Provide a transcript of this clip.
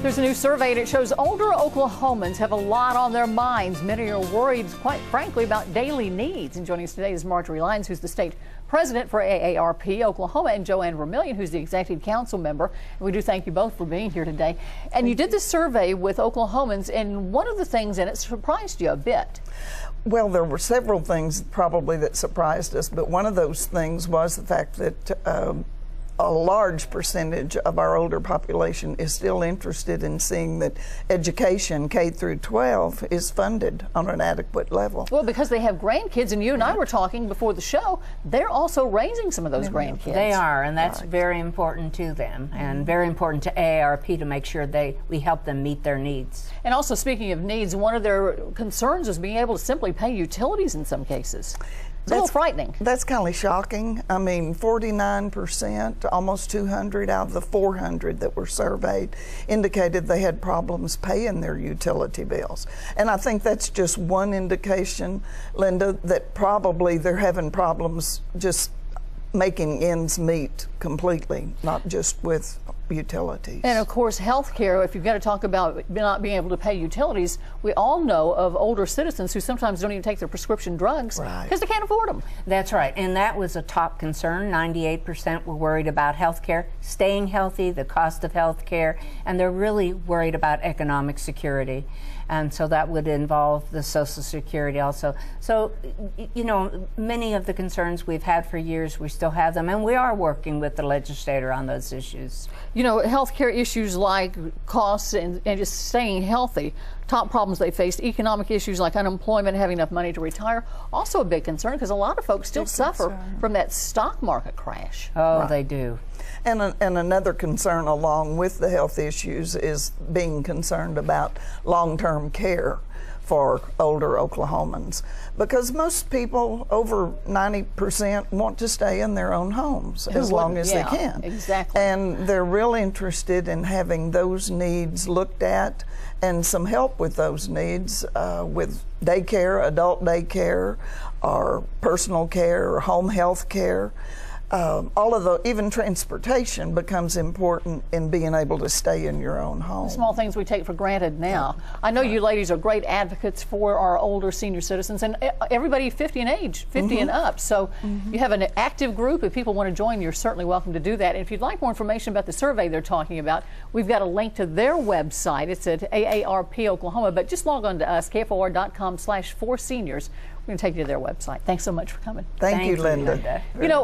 There's a new survey and it shows older Oklahomans have a lot on their minds. Many are worried, quite frankly, about daily needs. And joining us today is Marjorie Lyons, who's the state president for AARP Oklahoma, and Joanne Vermillion, who's the executive council member. And we do thank you both for being here today. And you did this survey with Oklahomans, and one of the things in it surprised you a bit. Well, there were several things probably that surprised us, but one of those things was the fact that a large percentage of our older population is still interested in seeing that education, K through 12, is funded on an adequate level. Well, because they have grandkids, and you and I were talking before the show, they're also raising some of those grandkids. They are, and that's very important to them, and very important to AARP to make sure we help them meet their needs. And also, speaking of needs, one of their concerns is being able to simply pay utilities in some cases. It's a little frightening. That's kind of shocking. I mean, 49%, almost 200 out of the 400 that were surveyed indicated they had problems paying their utility bills. And I think that's just one indication, Linda, that probably they're having problems just making ends meet completely, not just with utilities. And of course, health care, if you've got to talk about not being able to pay utilities, we all know of older citizens who sometimes don't even take their prescription drugs because they can't afford them. That's right, and that was a top concern. 98% were worried about health care, staying healthy, the cost of health care, and they're really worried about economic security. And so that would involve the Social Security also. So, you know, many of the concerns we've had for years, we still have them, and we are working with the legislator on those issues. You know, healthcare issues like costs and just staying healthy, top problems they faced, economic issues like unemployment, having enough money to retire, also a big concern because a lot of folks still suffer from that stock market crash. Oh, they do. And another concern along with the health issues is being concerned about long-term care for older Oklahomans, because most people, over 90%, want to stay in their own homes as long as they can. Exactly. And they're real interested in having those needs looked at and some help with those needs with daycare, adult daycare, or personal care, or home health care. All of the, even transportation becomes important in being able to stay in your own home. The small things we take for granted now. I know you ladies are great advocates for our older senior citizens and everybody 50 and age, 50 and up. So you have an active group. If people want to join, you're certainly welcome to do that. And if you'd like more information about the survey they're talking about, we've got a link to their website. It's at AARP Oklahoma, but just log on to us, KFOR.com/4seniors. We're going to take you to their website. Thanks so much for coming. Thank you, Linda. You know,